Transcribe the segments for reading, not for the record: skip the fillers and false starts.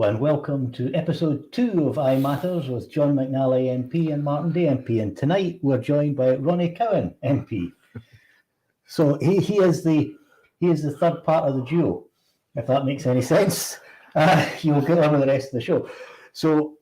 and welcome to episode 2 of ayematters with John McNally MP and Martyn MP. And tonight we're joined by Ronnie Cowan MP. So he is the third part of the duo, if that makes any sense. You'll get on with the rest of the show. So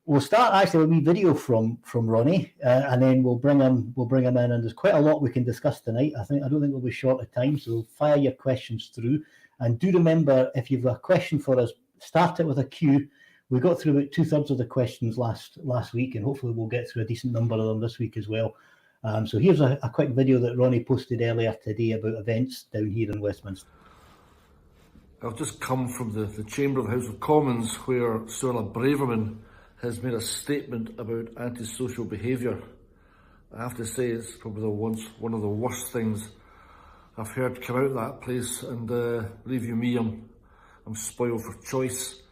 we'll start actually with a wee video from Ronnie, and then we'll bring him in. And there's quite a lot we can discuss tonight. I don't think we'll be short of time. So fire your questions through, and do remember, if you've got a question for us, start it with a Q. We got through about 2/3 of the questions last week, and hopefully we'll get through a decent number of them this week as well. So here's a quick video that Ronnie posted earlier today about events down here in Westminster. I've just come from the Chamber of the House of Commons, where Suella Braverman has made a statement about antisocial behaviour. I have to say it's probably one of the worst things I've heard come out of that place, and believe you me, I'm spoiled for choice.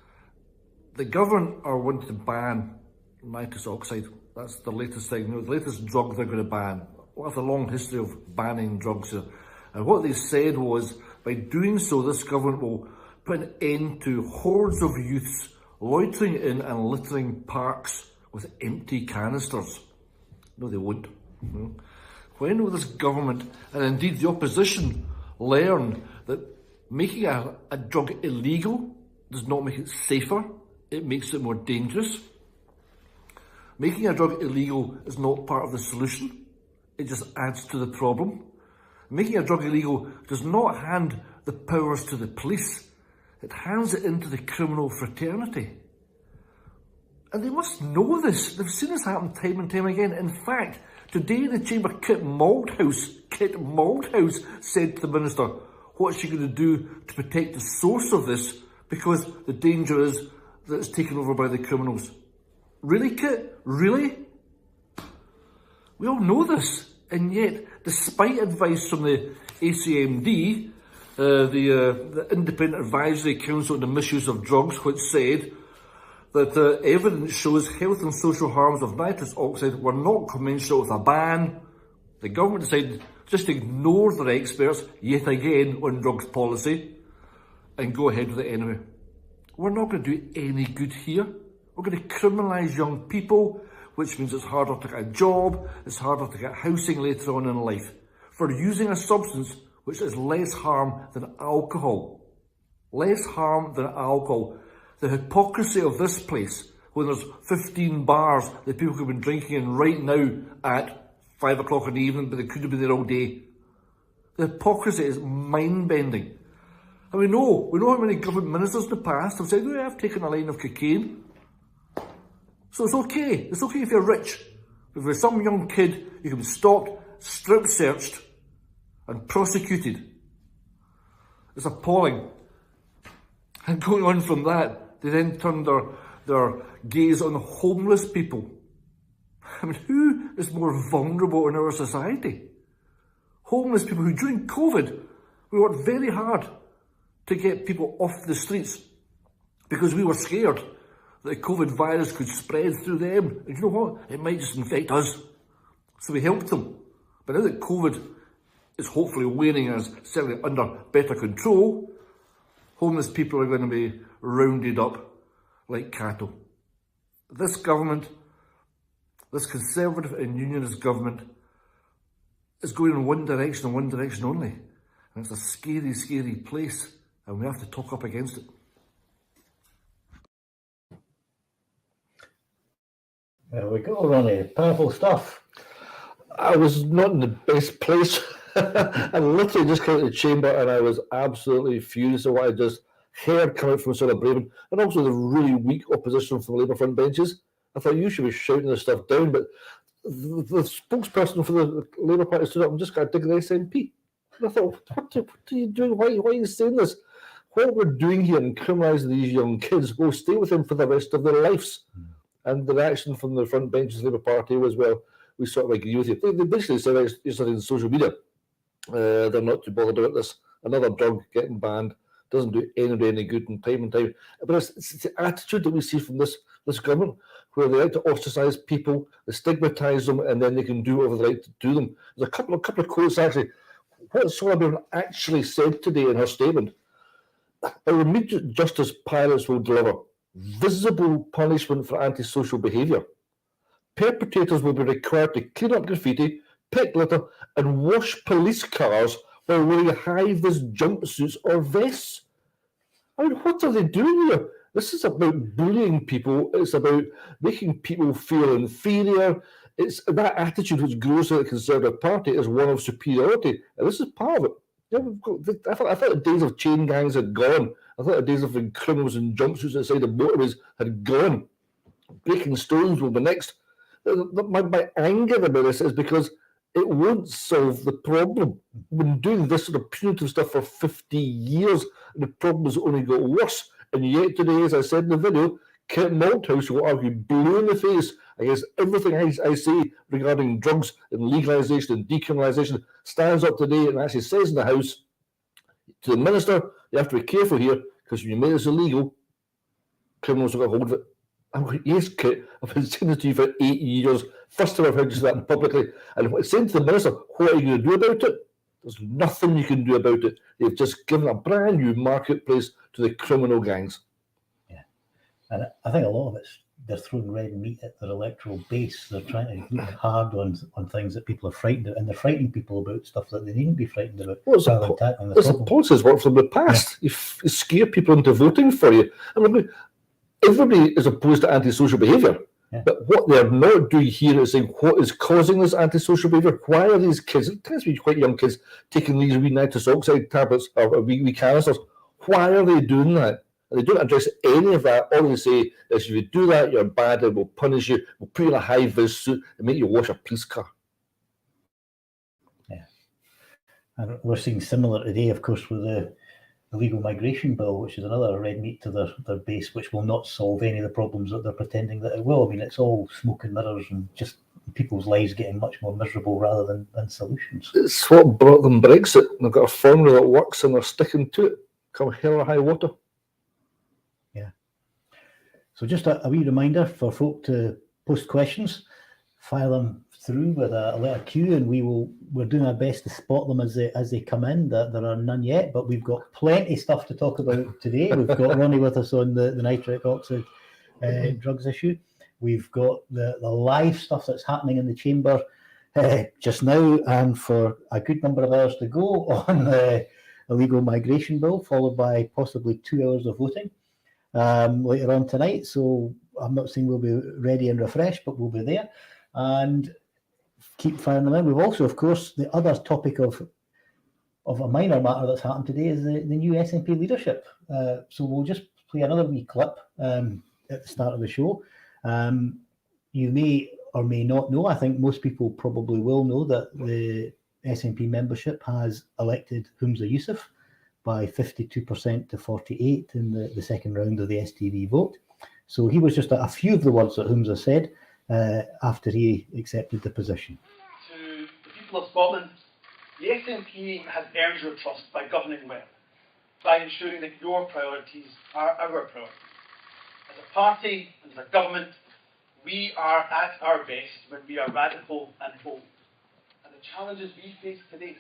The government are wanting to ban nitrous oxide. That's the latest thing, the latest drug they're going to ban. We have a long history of banning drugs here. And what they said was, by doing so, this government will put an end to hordes of youths loitering in and littering parks with empty canisters. No, they won't. No. When will this government, and indeed the opposition, learn that making a drug illegal does not make it safer, it makes it more dangerous? Making a drug illegal is not part of the solution, it just adds to the problem. Making a drug illegal does not hand the powers to the police, it hands it into the criminal fraternity. And they must know this. They've seen this happen time and time again. In fact, today in the Chamber, Kit Malthouse said to the Minister, what's she going to do to protect the source of this, because the danger is that it's taken over by the criminals. Really, Kit? Really? We all know this, and yet, despite advice from the ACMD, the Independent Advisory Council on the Misuse of Drugs, which said that evidence shows health and social harms of nitrous oxide were not commensurate with a ban, the government decided just to ignore their experts, yet again, on drugs policy, and go ahead with it anyway. We're not going to do any good here. We're going to criminalise young people, which means it's harder to get a job, it's harder to get housing later on in life, for using a substance which is less harm than alcohol. Less harm than alcohol. The hypocrisy of this place, when there's 15 bars that people have been drinking in right now at 5 o'clock in the evening, but they could have been there all day. The hypocrisy is mind-bending. And we know how many government ministers in the past have said, I've taken a line of cocaine. So it's okay. It's okay if you're rich. If you're some young kid, you can be stopped, strip searched, and prosecuted. It's appalling. And going on from that, they then turned their gaze on homeless people. I mean, who is more vulnerable in our society? Homeless people who, during COVID, we worked very hard to get people off the streets because we were scared that the COVID virus could spread through them. And you know what? It might just infect us. So we helped them. But now that COVID is hopefully waning and is certainly under better control, homeless people are going to be rounded up like cattle. This government, this Conservative and Unionist government, is going in one direction and one direction only. And it's a scary, scary place, and we have to talk up against it. There we go, Ronnie. Powerful stuff. I was not in the best place. I literally just came to the chamber and I was absolutely furious at what I just heard come out from Suella Braverman, and also the really weak opposition from the Labour front benches. I thought you should be shouting this stuff down, but the spokesperson for the Labour Party stood up and just got to dig the SNP. And I thought, what are you doing? Why are you saying this? What we're doing here in criminalising these young kids will stay with them for the rest of their lives. And the reaction from the front benches of the Labour Party was, well, we sort of agree with you. They basically said yesterday on social media, they're not too bothered about this. Another drug getting banned doesn't do anybody any good in time and time. But it's the attitude that we see from this government, where they like to ostracise people, they stigmatise them, and then they can do whatever they like to do them. There's a couple of quotes actually. What Suella Braverman actually said today in her statement: "Our immediate justice pilots will deliver. visible punishment for antisocial behaviour. Perpetrators will be required to clean up graffiti, pick litter, and wash police cars while wearing high-vis jumpsuits or vests. I mean, what are they doing here? This is about bullying people. It's about making people feel inferior. It's that attitude which grows in the Conservative Party is one of superiority, and this is part of it. Yeah, I thought the days of chain gangs had gone. I thought the days of criminals in jumpsuits outside the motorways had gone. Breaking stones will be next. My anger about this is because it won't solve the problem. We've been doing this sort of punitive stuff for 50 years, and the problem has only got worse. And yet today, as I said in the video, Kent Malthouse, who will argue blue in the face against everything I say regarding drugs and legalisation and decriminalisation, stands up today and actually says in the House to the Minister, you have to be careful here, because when you make this illegal, criminals will get hold of it. I'm going, yes, Kit, I've been saying this to you for 8 years. First time I've heard you say that publicly. And saying to the Minister, what are you going to do about it? There's nothing you can do about it. They've just given a brand new marketplace to the criminal gangs. Yeah. And I think a lot of it's, they're throwing red meat at their electoral base. They're trying to look hard on things that people are frightened of, and they're frightening people about stuff that they needn't be frightened about. Well, policies work from the past. Yeah. You scare people into voting for you. I mean, everybody is opposed to antisocial behaviour. Yeah. But what they're not doing here is saying what is causing this antisocial behaviour. Why are these kids, it tends to be quite young kids, taking these wee nitrous oxide tablets or wee canisters? Why are they doing that? And they don't address any of that. All they say is if you do that, you're bad, and we'll punish you, we'll put you in a high-vis suit and make you wash a police car. Yeah. And we're seeing similar today, of course, with the illegal migration bill, which is another red meat to their base, which will not solve any of the problems that they're pretending that it will. I mean, it's all smoke and mirrors and just people's lives getting much more miserable rather than solutions. It's what brought them Brexit. They've got a formula that works and they're sticking to it. Come hell or high water. Yeah. So just a wee reminder for folk to post questions, fire them through with a letter Q, and we're doing our best to spot them as they come in. There are none yet, but we've got plenty of stuff to talk about today. We've got Ronnie with us on the nitric oxide drugs issue. We've got the live stuff that's happening in the chamber just now, and for a good number of hours to go on the illegal migration bill, followed by possibly 2 hours of voting later on tonight. So I'm not saying we'll be ready and refreshed, but we'll be there. And keep firing them in. We've also, of course, the other topic of a minor matter that's happened today is the new SNP leadership. So we'll just play another wee clip at the start of the show. You may or may not know, I think most people probably will know, that the SNP membership has elected Humza Yousaf by 52% to 48% in the second round of the STV vote. So he was just a few of the words that Humza said after he accepted the position. To the people of Scotland, the SNP has earned your trust by governing well, by ensuring that your priorities are our priorities. As a party and as a government, we are at our best when we are radical and bold. And the challenges we face today,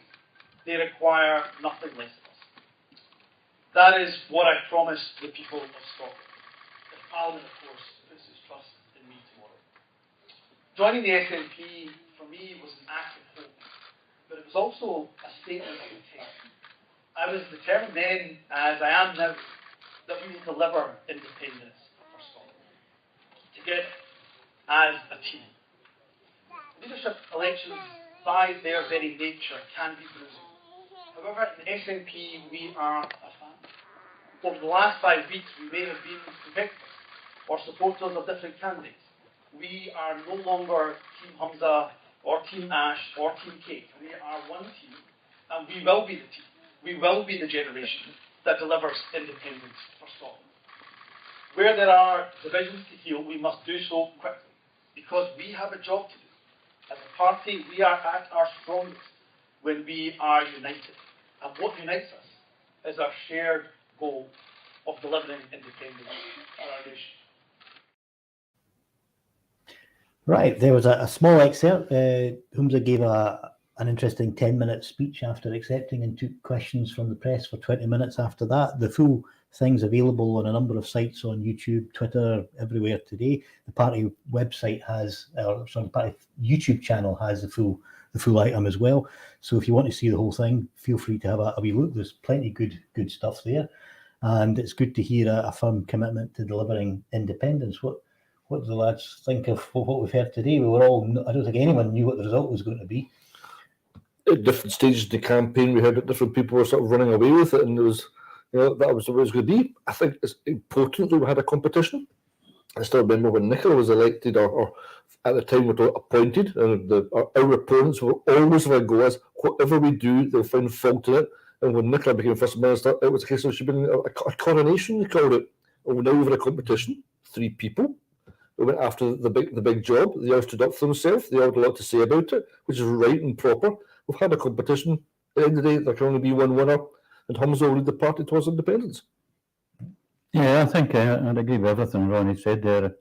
they require nothing less of us. That is what I promise the people of Scotland. If Parliament, of course, puts its trust in me tomorrow. Joining the SNP, for me, was an act of hope, but it was also a statement of intent. I was determined then, as I am now, that we will deliver independence for Scotland, together as a team. Leadership elections, by their very nature, can be bruising. However, in the SNP, we are a family. Over the last 5 weeks, we may have been competitors or supporters of different candidates. We are no longer Team Humza or Team Ash or Team Kate. We are one team, and we will be the team. We will be the generation that delivers independence for Scotland. Where there are divisions to heal, we must do so quickly, because we have a job to do. As a party, we are at our strongest when we are united. And what unites us is our shared goal of delivering independence for our nation. Right, there was a small excerpt. Humza gave an interesting 10-minute speech after accepting and took questions from the press for 20 minutes after that. The full things available on a number of sites on YouTube, Twitter, everywhere today. The party website has, party YouTube channel has the full item as well. So if you want to see the whole thing, feel free to have a wee look. There's plenty good stuff there, and it's good to hear a firm commitment to delivering independence. What do the lads think of what we've heard today? I don't think anyone knew what the result was going to be. At different stages of the campaign, we heard that different people were sort of running away with it, and it was, that was the way it was going to be. I think it's important that we had a competition. I still remember when Nicola was elected, or at the time were appointed, and our opponents will always let go as whatever we do, they'll find fault in it. And when Nicola became First Minister, it was a case of she been a coronation, they called it. And now we've had a competition, 3 people. We went after the big job. They all stood up for themselves. They all had a lot to say about it, which is right and proper. We've had a competition. At the end of the day, there can only be one winner, and Humza will lead the party towards independence. Yeah, I think I'd agree with everything Ronnie said there.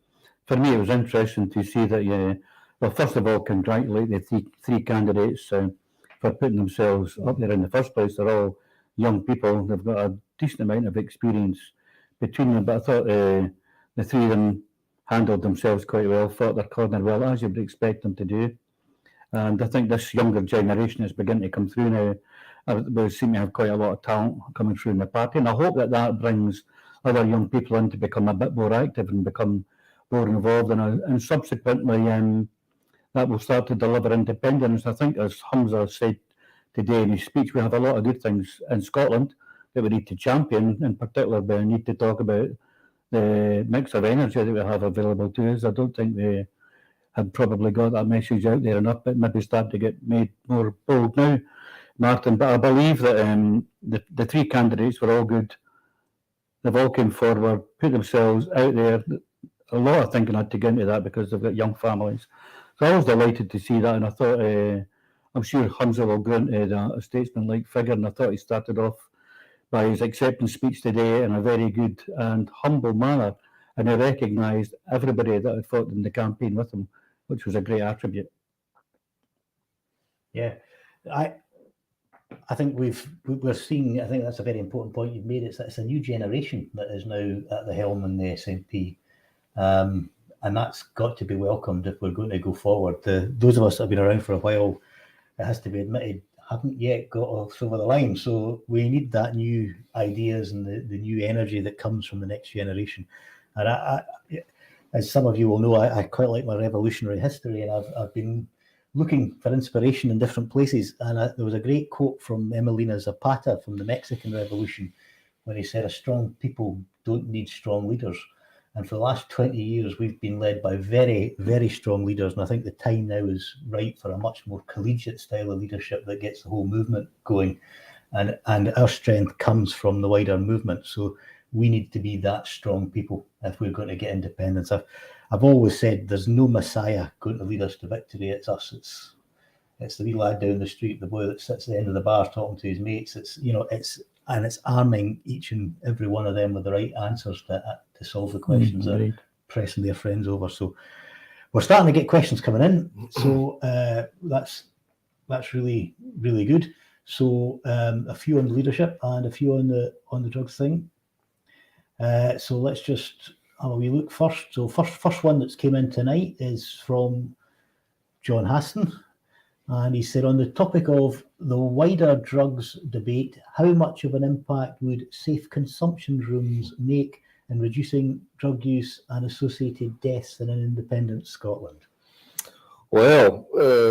For me, it was interesting to see that, well, first of all, congratulate the three candidates for putting themselves up there in the first place. They're all young people. They've got a decent amount of experience between them, but I thought the 3 of them handled themselves quite well, fought their corner well, as you would expect them to do. And I think this younger generation is beginning to come through now. We seem to have quite a lot of talent coming through in the party, and I hope that brings other young people in to become a bit more active and become more involved, and subsequently that will start to deliver independence. I think, as Humza said today in his speech, we have a lot of good things in Scotland that we need to champion. In particular, we need to talk about the mix of energy that we have available to us. I don't think we have probably got that message out there enough, but maybe start to get made more bold now, Martin. But I believe that the 3 candidates were all good. They've all came forward, put themselves out there. A lot of thinking had to go into that because they've got young families. So I was delighted to see that, and I thought, I'm sure Humza will go into a statesman-like figure, and I thought he started off by his acceptance speech today in a very good and humble manner, and he recognised everybody that had fought in the campaign with him, which was a great attribute. Yeah, I think we're seeing. I think that's a very important point you've made. It's a new generation that is now at the helm in the SNP, and that's got to be welcomed if we're going to go forward. Those of us that have been around for a while, it has to be admitted, haven't yet got us over the line. So we need that new ideas and the new energy that comes from the next generation. And I, as some of you will know, I quite like my revolutionary history, and I've been looking for inspiration in different places. And there was a great quote from Emiliano Zapata from the Mexican Revolution, when he said, "A strong people don't need strong leaders." And for the last 20 years, we've been led by very, very strong leaders. And I think the time now is right for a much more collegiate style of leadership that gets the whole movement going. And our strength comes from the wider movement. So we need to be that strong people if we're going to get independence. I've always said there's no messiah going to lead us to victory. It's us. It's the wee lad down the street, the boy that sits at the end of the bar talking to his mates. It's arming each and every one of them with the right answers to solve the questions that are pressing their friends over. So we're starting to get questions coming in. So that's really, really good. So a few on leadership and a few on the drugs thing. So let's just have a wee look first. So first one that's came in tonight is from John Haston. And he said, on the topic of the wider drugs debate, how much of an impact would safe consumption rooms make in reducing drug use and associated deaths in an independent Scotland? Well,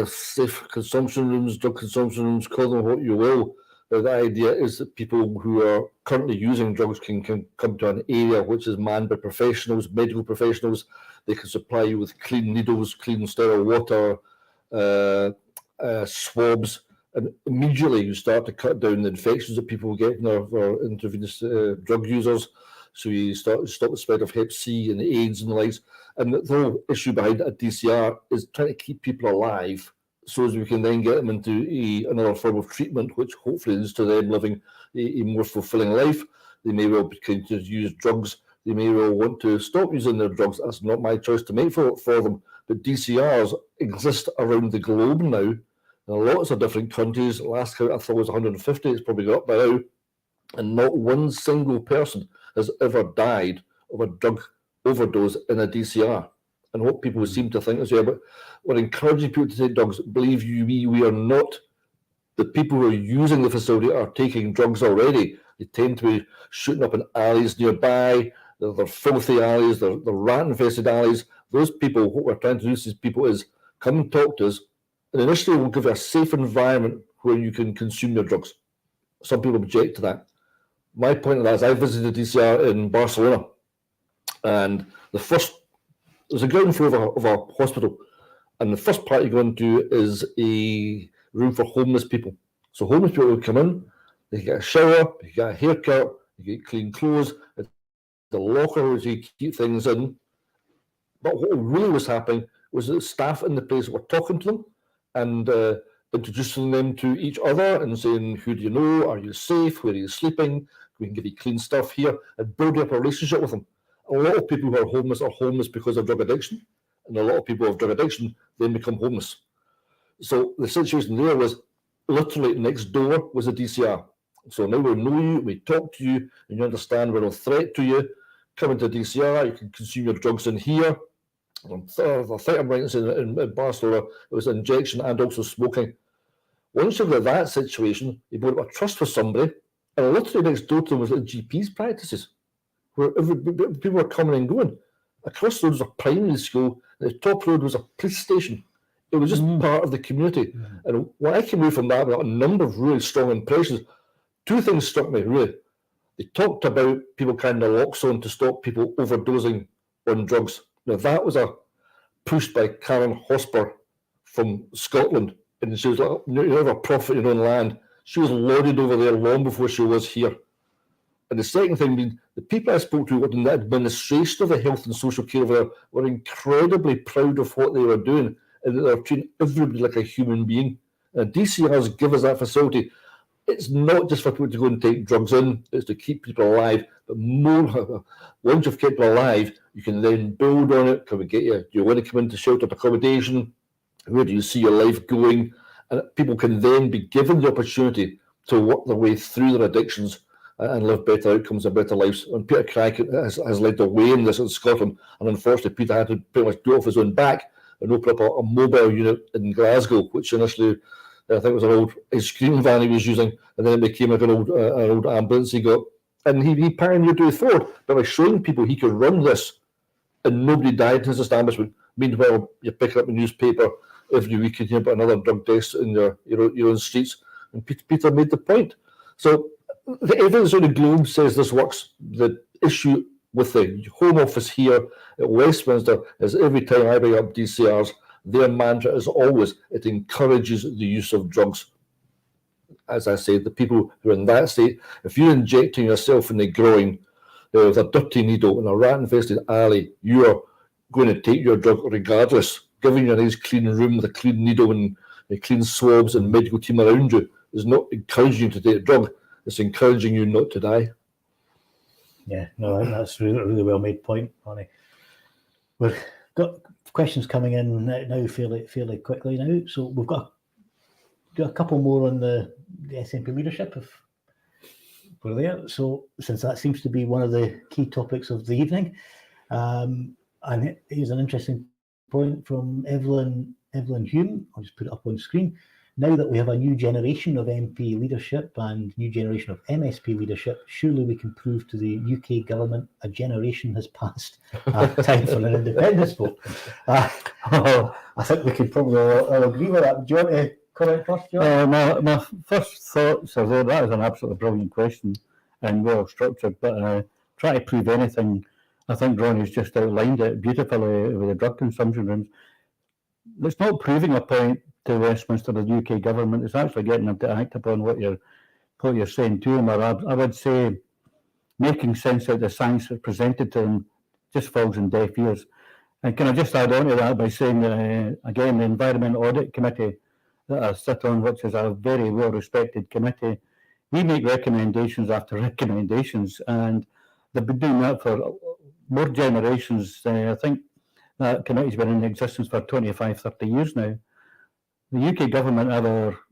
safe consumption rooms, drug consumption rooms, call them what you will. The idea is that people who are currently using drugs can come to an area which is manned by professionals, medical professionals. They can supply you with clean needles, clean sterile water, swabs, and immediately you start to cut down the infections that people get in their intravenous drug users. So you stop the spread of Hep C and AIDS and the likes. And the whole issue behind a DCR is trying to keep people alive so as we can then get them into another form of treatment, which hopefully leads to them living a more fulfilling life. They may well begin to use drugs. They may well want to stop using their drugs. That's not my choice to make for them. But DCRs exist around the globe now. In lots of different countries. Last count I thought was 150. It's probably got up by now. And not one single person has ever died of a drug overdose in a DCR. And what people seem to think is, yeah, but we're encouraging people to take drugs. Believe you me, we are not. The people who are using the facility are taking drugs already. They tend to be shooting up in alleys nearby. They're filthy alleys, they're rat-infested alleys. Those people, what we're trying to do to these people is come and talk to us, and initially we'll give you a safe environment where you can consume your drugs. Some people object to that. My point of that is I visited DCR in Barcelona, and there's a ground floor of a hospital, and the first part you go into is a room for homeless people. So homeless people would come in, they get a shower, they get a haircut, they get clean clothes, the locker where you keep things in. But what really was happening was that staff in the place were talking to them and introducing them to each other and saying, who do you know? Are you safe? Where are you sleeping? We can give you clean stuff here, and building up a relationship with them. A lot of people who are homeless because of drug addiction, and a lot of people who have drug addiction then become homeless. So the situation there was literally next door was a DCR. So now we know you, we talk to you, and you understand we're no threat to you. Come into DCR, you can consume your drugs in here. I think I'm right in Barcelona, it was injection and also smoking. Once you've got that situation, you build up a trust with somebody, and literally next door to them was the GP's practices, where people were coming and going. Across the road was a primary school, and the top road was a police station. It was just part of the community. And when I came away from that, I got a number of really strong impressions. Two things struck me, really. They talked about people carrying naloxone to stop people overdosing on drugs. Now, that was a push by Karen Hosper from Scotland. And she was like, you're never a prophet in your own land. She was lauded over there long before she was here. And the second thing being, the people I spoke to in the administration of the health and social care over there were incredibly proud of what they were doing, and that they were treating everybody like a human being. And DCRs give us that facility. It's not just for people to go and take drugs in, it's to keep people alive. But more, once you've kept people alive, you can then build on it. Can we get you? Do you want to come into sheltered accommodation? Where do you see your life going? And people can then be given the opportunity to work their way through their addictions and live better outcomes and better lives. And Peter Craig has led the way in this in Scotland. And unfortunately, Peter had to pretty much do it off his own back and open up a mobile unit in Glasgow, which initially, I think it was an old ice cream van he was using, and then it became like an old ambulance he got. And he pioneered the way forward by showing people he could run this, and nobody died in his establishment. Meanwhile, you pick up a newspaper every week and you have another drug death in your own streets. And Peter made the point. So the evidence on the globe says this works. The issue with the Home Office here at Westminster is every time I bring up DCRs, their mantra is always, it encourages the use of drugs. As I said, the people who are in that state, if you're injecting yourself in the groin with a dirty needle in a rat-infested alley, you are going to take your drug regardless. Giving you a nice clean room with a clean needle and clean swabs and medical team around you is not encouraging you to take a drug. It's encouraging you not to die. Yeah, no, that's really well made point, Ronnie. We've got questions coming in now fairly quickly now. So we've got a couple more on the SNP leadership if we're there. So since that seems to be one of the key topics of the evening, and here's an interesting point from Evelyn Hume. I'll just put it up on screen. Now that we have a new generation of MP leadership and new generation of MSP leadership, surely we can prove to the UK government a generation has passed. Time for an independence vote. I think we could probably all agree with that. Do you want to comment first, John? My first thoughts are that is an absolutely brilliant question and well structured, but try to prove anything. I think Ronnie's just outlined it beautifully with the drug consumption rooms. It's not proving a point to Westminster, the UK government. It's actually getting them to act upon what you're saying to them. Or I would say making sense out of the science that's presented to them just falls on deaf ears. And can I just add on to that by saying that, again, the Environment Audit Committee that I sit on, which is a very well-respected committee, we make recommendations after recommendations, and they've been doing that for more generations. I think that committee's been in existence for 25, 30 years now. The UK government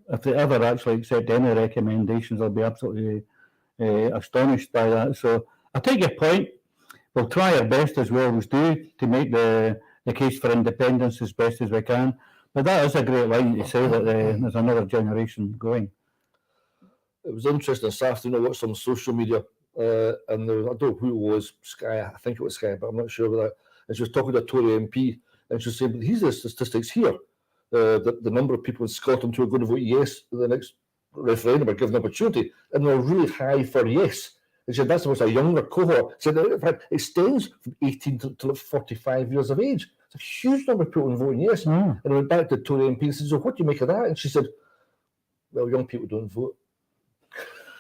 if they ever actually accept any recommendations, I'll be absolutely astonished by that. So I take your point. We'll try our best, as we always do, to make the case for independence as best as we can. But that is a great line to say that there's another generation going. It was interesting this afternoon. I watched on social media, and I don't know who it was, Sky, I think it was Sky, but I'm not sure about that. And she was talking to a Tory MP, and she was saying, but these are the statistics here. The number of people in Scotland who are going to vote yes in the next referendum are given an opportunity, and they're really high for yes. And she said that's almost a younger cohort. She said, in fact, it extends from 18 to 45 years of age. It's a huge number of people voting yes. And I went back to Tory MP and said, so what do you make of that? And she said, well, young people don't vote.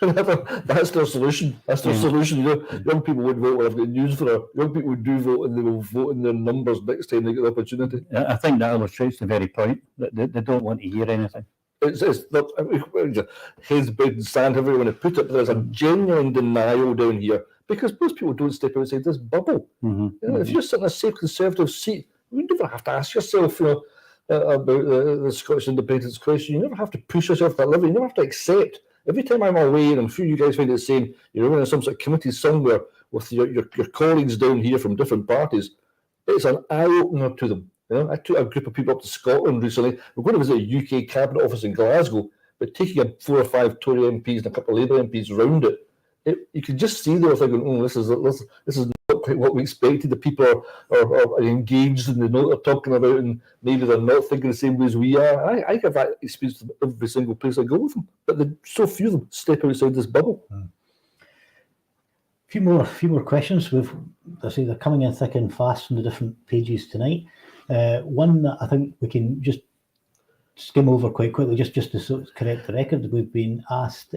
That's their solution. That's their solution. Young people would vote. Well, I've got news for her. Young people would do vote, and they will vote in their numbers next time they get the opportunity. I think that illustrates the very point that they don't want to hear anything. It's not heads big and sand everywhere when I put it. There's a genuine denial down here because most people don't step outside this bubble. If you're sitting in a safe Conservative seat, you never have to ask yourself, about the Scottish independence question. You never have to push yourself to that level. You never have to accept. Every time I'm away, and I'm sure you guys find it the same, you're in some sort of committee somewhere with your colleagues down here from different parties, it's an eye-opener to them. I took a group of people up to Scotland recently. We're going to visit a UK cabinet office in Glasgow, but taking 4 or 5 Tory MPs and a couple of Labour MPs around it, you can just see they were thinking, oh, this is not quite what we expected. The people are engaged and they know what they're talking about, and maybe they're not thinking the same way as we are. I get that experience from every single place I go with them, but so few of them step outside this bubble. Few more questions. They're coming in thick and fast from the different pages tonight. One that I think we can just skim over quite quickly, just to correct the record. We've been asked,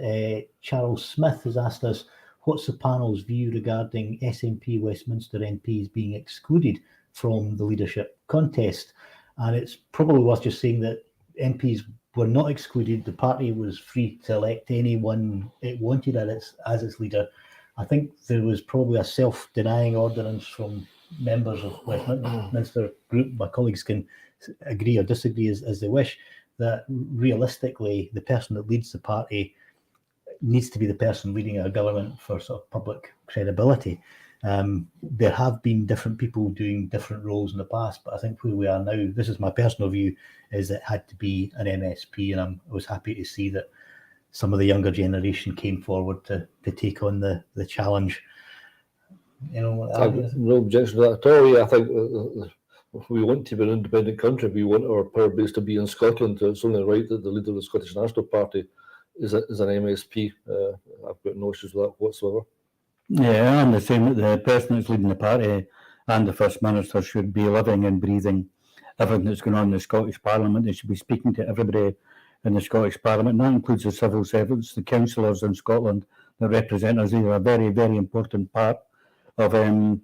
Charles Smith has asked us, what's the panel's view regarding SNP Westminster MPs being excluded from the leadership contest? And it's probably worth just saying that MPs were not excluded. The party was free to elect anyone it wanted as its leader. I think there was probably a self-denying ordinance from members of Westminster group. My colleagues can agree or disagree as they wish, that realistically the person that leads the party needs to be the person leading our government for sort of public credibility. There have been different people doing different roles in the past, but I think where we are now, this is my personal view, is it had to be an MSP, and I was happy to see that some of the younger generation came forward to take on the challenge. I've no objection to that at all. Yeah, I think we want to be an independent country. We want our power base to be in Scotland. It's only right that the leader of the Scottish National Party is an MSP. I've got no issues with that whatsoever. Yeah, I'm the same. The person that's leading the party and the First Minister should be living and breathing everything that's going on in the Scottish Parliament. They should be speaking to everybody in the Scottish Parliament. And that includes the civil servants, the councillors in Scotland that represent us. They are a very, very important part of how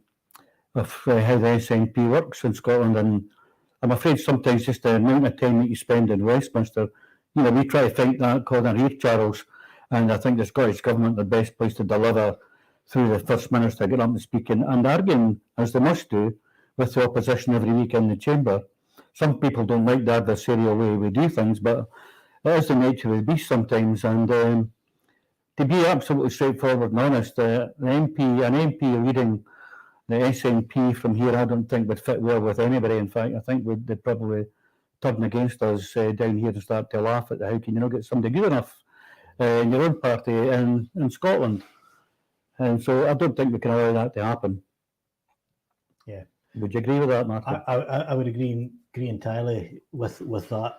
the SNP works in Scotland. And I'm afraid sometimes just the amount of time that you spend in Westminster, we try to fight that corner here, Charles, and I think the Scottish Government are the best place to deliver through the First Minister, get up and speaking and arguing, as they must do, with the opposition every week in the chamber. Some people don't like the adversarial way we do things, but it is the nature of the beast sometimes. And to be absolutely straightforward and honest, an MP leading the SNP from here, I don't think would fit well with anybody. In fact, I think they'd probably turn against us down here and start to laugh at how can you not get somebody good enough in your own party in Scotland. And so I don't think we can allow that to happen. Yeah. Would you agree with that, Martin? I would agree entirely with that.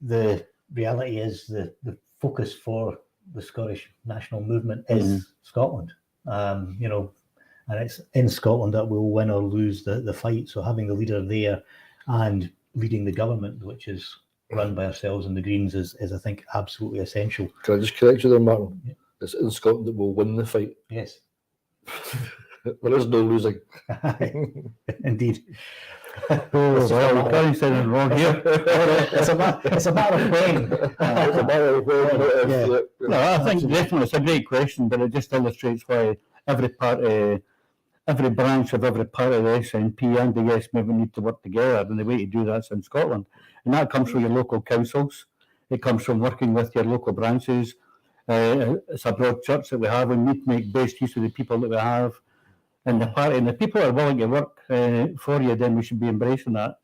The reality is the focus for the Scottish national movement is Scotland. And it's in Scotland that we'll win or lose the fight. So having the leader there and leading the government, which is run by ourselves and the Greens, is I think absolutely essential. Can I just correct you there, Martin? Yeah. It's in Scotland that we'll win the fight. Yes. There is no losing. Indeed. Well, Gary said it wrong here. It's a matter of when. It's a matter of when. No, I think definitely it's a great question, but it just illustrates why every party, every branch of every part of the SNP and the Yes Movement need to work together, and the way to do that's in Scotland. And that comes from your local councils. It comes from working with your local branches. It's a broad church that we have. We need to make best use of the people that we have in the party. And if people are willing to work for you, then we should be embracing that.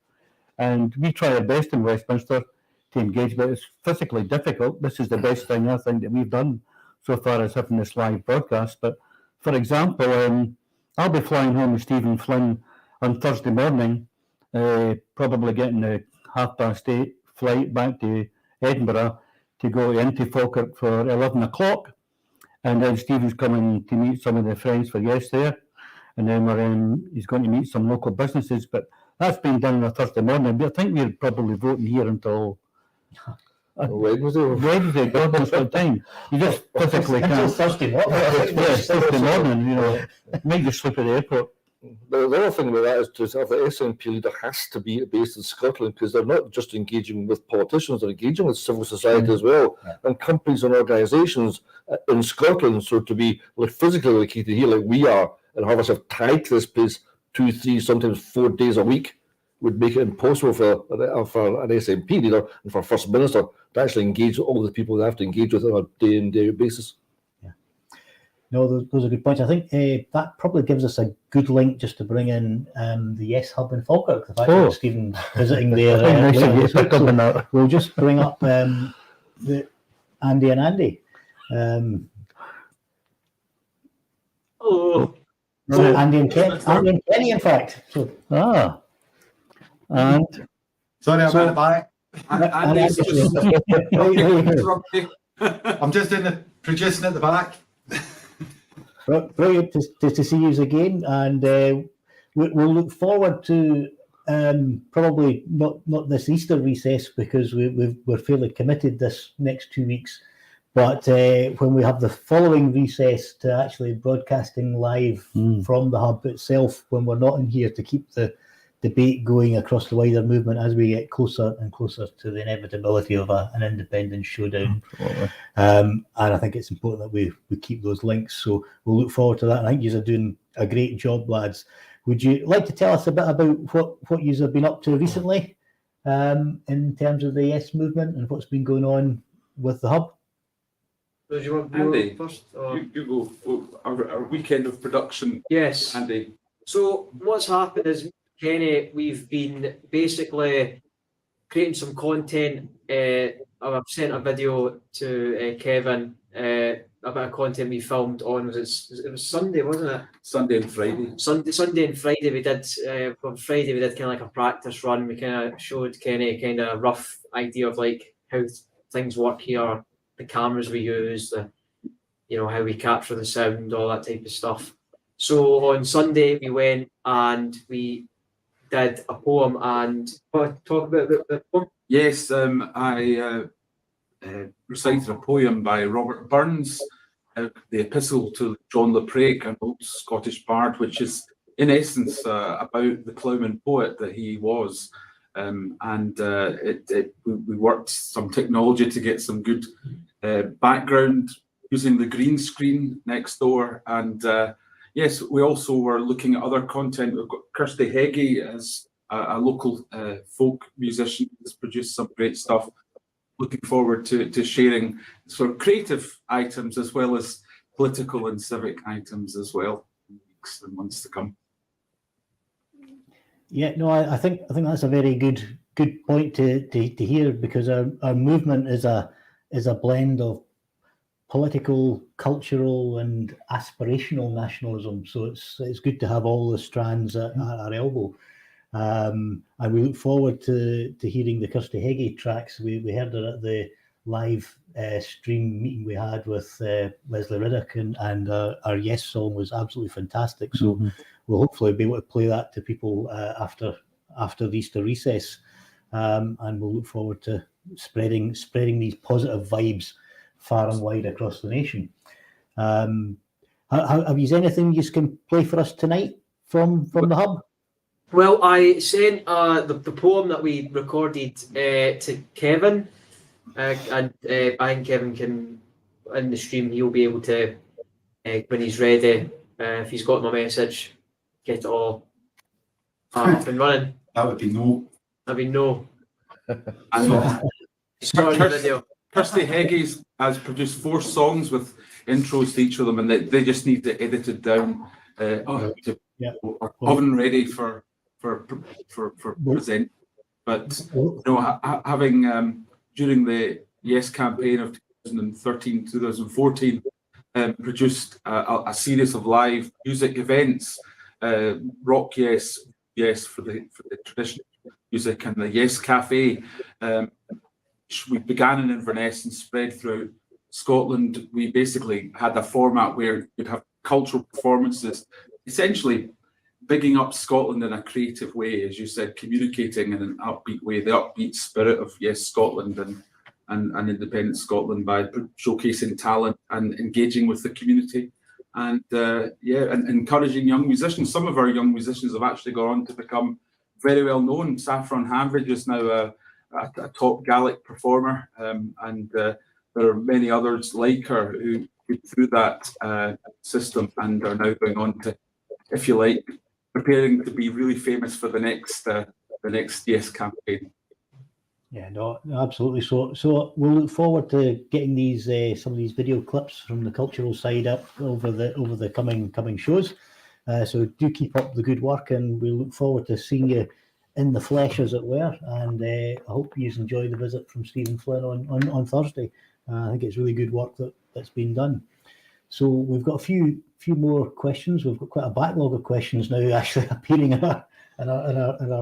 And we try our best in Westminster to engage, but it's physically difficult. This is the best thing I think that we've done so far, is having this live broadcast. But for example, I'll be flying home with Stephen Flynn on Thursday morning, probably getting a 8:30 flight back to Edinburgh to go into Falkirk for 11 o'clock. And then Stephen's coming to meet some of the friends for Yes There. And then he's going to meet some local businesses. But that's being done on a Thursday morning. But I think we're probably voting here until Wednesday, God knows what time. You just physically Until can't. Thursday morning. Yes, Thursday morning, you know. Make you sleep at the airport. The other thing about that is to have the SNP leader has to be based in Scotland, because they're not just engaging with politicians, they're engaging with civil society as well, and companies and organisations in Scotland. So to be like physically located here like we are and have ourselves tied to this place 2, 3, sometimes 4 days a week would make it impossible for an SNP leader and for First Minister to actually engage with all the people they have to engage with on a day-in-day basis. No, those are good points. I think that probably gives us a good link just to bring in the Yes Hub in Falkirk. The fact that Stephen visiting there. So we'll just bring up the Andy and Andy. Hello. So Andy and Kenny, in fact. So, And Sorry, I'm So- at the back. Andy's just- I'm just in the producing at the back. Brilliant to see you again, and we'll look forward to probably not this Easter recess, because we're fairly committed this next 2 weeks, but when we have the following recess to actually broadcasting live from the hub itself, when we're not in here, to keep the debate going across the wider movement as we get closer and closer to the inevitability of an independence showdown. And I think it's important that we keep those links. So we'll look forward to that. And I think you are doing a great job, lads. Would you like to tell us a bit about what you have been up to recently in terms of the Yes movement and what's been going on with the hub? Do you want Andy, to go first? Or? You go. Our weekend of production, Yes. Andy. So what's happened is, Kenny, we've been basically creating some content. I've sent a video to Kevin, a bit of content we filmed on, it was Sunday, wasn't it? Sunday and Friday. Sunday and Friday we did, on Friday we did kind of like a practice run. We kind of showed Kenny kind of a rough idea of like how things work here, the cameras we use, how we capture the sound, all that type of stuff. So on Sunday we went and we did a poem, and talk about the poem. Yes, I recited a poem by Robert Burns, the Epistle to John Le, an old Scottish bard, which is in essence about the ploughman poet that he was. We worked some technology to get some good background using the green screen next door, and yes, we also were looking at other content. We've got Kirsty Heggie as a local folk musician who's produced some great stuff. Looking forward to sharing sort of creative items as well as political and civic items as well in weeks and months to come. Yeah, no, I think that's a very good point to hear, because our movement is a blend of political, cultural, and aspirational nationalism. So it's good to have all the strands at our elbow. And we look forward to hearing the Kirsty Heggie tracks. We heard her at the live stream meeting we had with Leslie Riddick, and our Yes song was absolutely fantastic. So we'll hopefully be able to play that to people after the Easter recess, and we'll look forward to spreading these positive vibes far and wide across the nation. Have you anything you can play for us tonight from the hub? Well, I sent the poem that we recorded to Kevin, and I think Kevin can, in the stream, he'll be able to, when he's ready, if he's got my message, get it all up and running. That would be no. I mean, no. And Start the video. Kirsty Heggie has produced 4 songs with intros to each of them, and they just need it edited down to oven ready for present. But having during the Yes campaign of 2013-2014, produced a series of live music events, Rock Yes for the traditional music, and the Yes Cafe. We began in Inverness and spread throughout Scotland. We basically had a format where you'd have cultural performances, essentially bigging up Scotland in a creative way, as you said, communicating in an upbeat way, the upbeat spirit of Yes Scotland and independent Scotland by showcasing talent and engaging with the community. And and encouraging young musicians. Some of our young musicians have actually gone on to become very well known. Saffron Hanbridge is now a top Gaelic performer, and there are many others like her who went through that system and are now going on to, if you like, preparing to be really famous for the next Yes campaign. Yeah, no, absolutely. So we'll look forward to getting these some of these video clips from the cultural side up over the coming shows. So do keep up the good work, and we look forward to seeing you in the flesh, as it were. And I hope you enjoy the visit from Stephen Flynn on Thursday. I think it's really good work that's been done. So we've got a few more questions. We've got quite a backlog of questions now actually appearing in our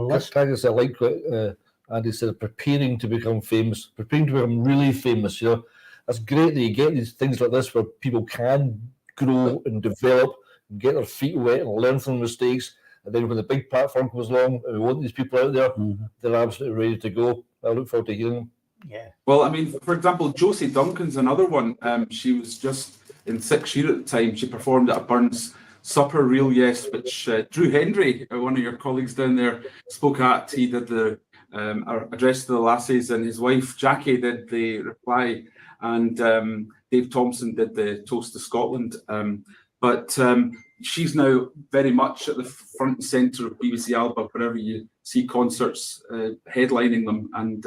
list. Can I just say, I like what Andy said, preparing to become famous, preparing to become really famous. You know, that's great that you get these things like this where people can grow and develop and get their feet wet and learn from mistakes. And then when the big platform comes along and we want these people out there, they're absolutely ready to go. I look forward to hearing them. Yeah. Well, I mean, for example, Josie Duncan's another one. She was just in 6th year at the time. She performed at a Burns Supper Real Yes, which Drew Hendry, one of your colleagues down there, spoke at. He did the address to the lassies, and his wife Jackie did the reply, and Dave Thompson did the toast to Scotland. But she's now very much at the front and centre of BBC Alba wherever you see concerts, headlining them. And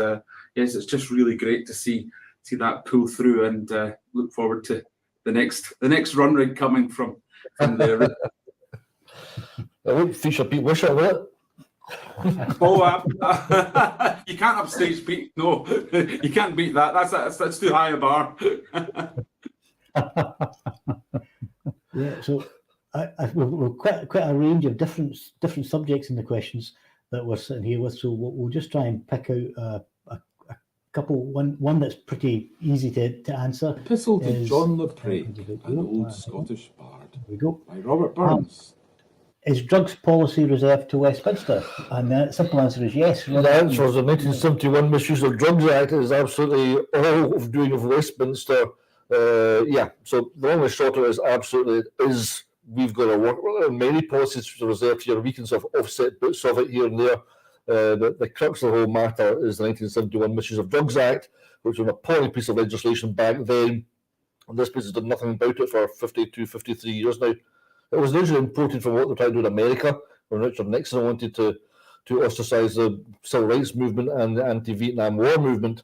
yes, it's just really great to see that pull through, and look forward to the next run rig coming from there. I won't feature Pete Wisher, will it? You can't upstage Pete. No, you can't beat that. That's too high a bar. Yeah, so we've quite a range of different subjects in the questions that we're sitting here with. So we'll just try and pick out a couple. One that's pretty easy to answer. Epistle to John the Prake, an old Scottish bard. There we go. By Robert Burns. Is drugs policy reserved to Westminster? And the simple answer is yes. The answer is the 1971 Misuse of Drugs Act is absolutely all of doing of Westminster. So the long and short of it is absolutely it is. We've got to work. Well, there are many policies reserved here. We can sort of offset bits of it here and there. The crux of the whole matter is the 1971 Misuse of Drugs Act, which was an appalling piece of legislation back then. And this place has done nothing about it for 52, 53 years now. It was originally imported from what they're trying to do in America, when Richard Nixon wanted to ostracize the civil rights movement and the anti-Vietnam War movement.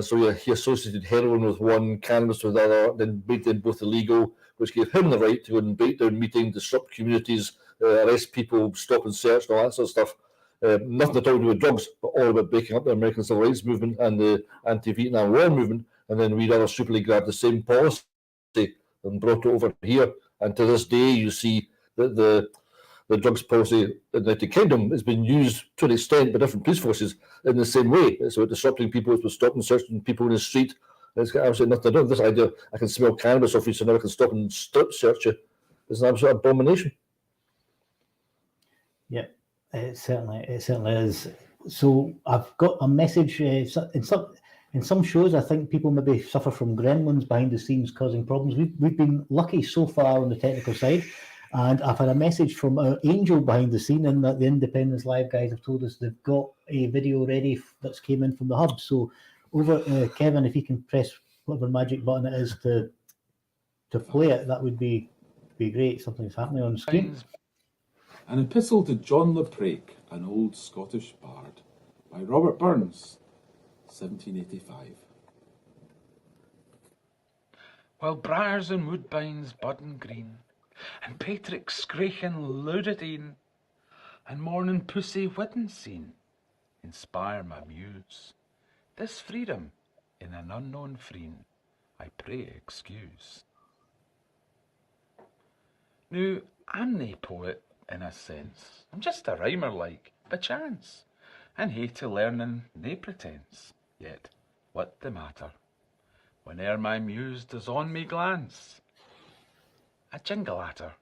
So he associated heroin with one, cannabis with the other, then made them both illegal, which gave him the right to go and break down meetings, disrupt communities, arrest people, stop and search, and all that sort of stuff. Nothing at all to do with drugs, but all about breaking up the American civil rights movement and the anti-Vietnam War movement. And then we rather stupidly grabbed the same policy and brought it over here. And to this day, you see that the drugs policy in the United Kingdom has been used to an extent by different police forces in the same way. It's about disrupting people, it's about stopping and searching people in the street. It's got absolutely nothing to do with this idea. I can smell cannabis off you, so now I can stop and strip search you. It's an absolute abomination. Yeah, it certainly is. So I've got a message in some shows. I think people maybe suffer from gremlins behind the scenes causing problems. We've been lucky so far on the technical side, and I've had a message from our angel behind the scene, and that the Independence Live guys have told us they've got a video ready that's came in from the hub. So over Kevin, if you can press whatever magic button it is to play it, that would be great. Something's happening on the screen. An Epistle to John the Prake, an old Scottish bard, by Robert Burns, 1785. while briars and woodbines buddin' green, and Patrick screechin' loudadine, and morning pussy wedding scene inspire my muse. This freedom in an unknown freen, I pray excuse. Now, I'm nae poet in a sense, I'm just a rhymer like, by chance, and hae to learning nae pretence, yet what the matter? Whene'er my muse does on me glance, I jingle at her.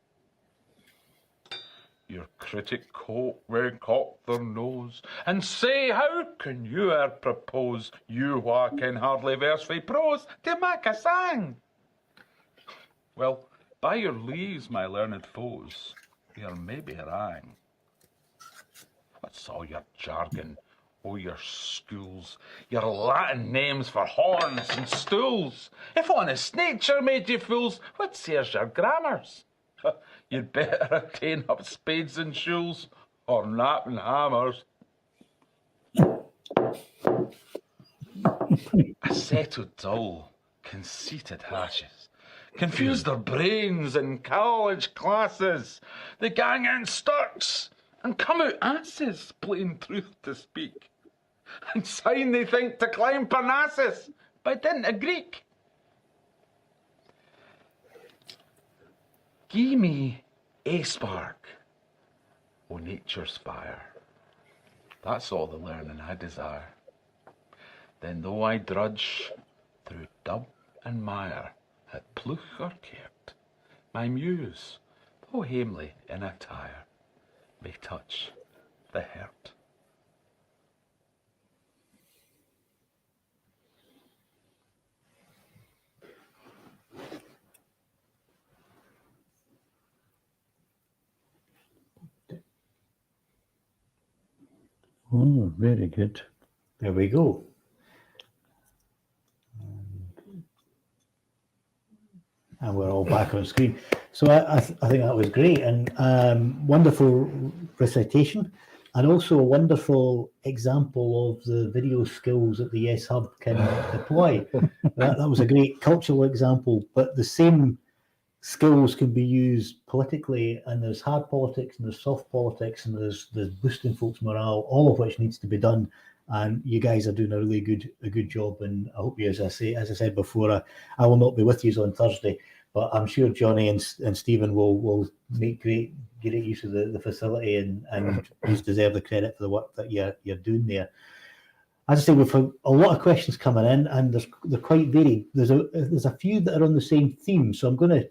Your critic coat will cock their nose, and say, how can you propose, you wha can hardly verse fae prose, to mak a sang? Well, by your leaves, my learned foes, you're maybe wrang. What's all your jargon, oh your schools, your Latin names for horns and stools? If honest nature made you fools, what says your grammars? You'd better attain up spades and shoes, or napping hammers. A set of dull, conceited hashes confuse their brains in college classes. They gang in sturts and come out asses, plain truth to speak. And sign they think to climb Parnassus by dint of Greek. Gie me a spark o' nature's fire. That's all the learning I desire. Then though I drudge through dub and mire, at pluch or caird, my muse, though hamely in attire, may touch the heart. Oh, very good. There we go. And we're all back on screen. So I think that was great, and wonderful recitation, and also a wonderful example of the video skills that the Yes Hub can deploy. That was a great cultural example, but the same skills can be used politically, and there's hard politics and there's soft politics and there's boosting folks' morale, all of which needs to be done. And you guys are doing a really good job, and I hope you, as I said before, I will not be with you on Thursday, but I'm sure Johnny and Stephen will make great use of the facility, and you deserve the credit for the work that you're doing there. As I say, we've had a lot of questions coming in, and they're quite varied. There's a few that are on the same theme, so I'm going to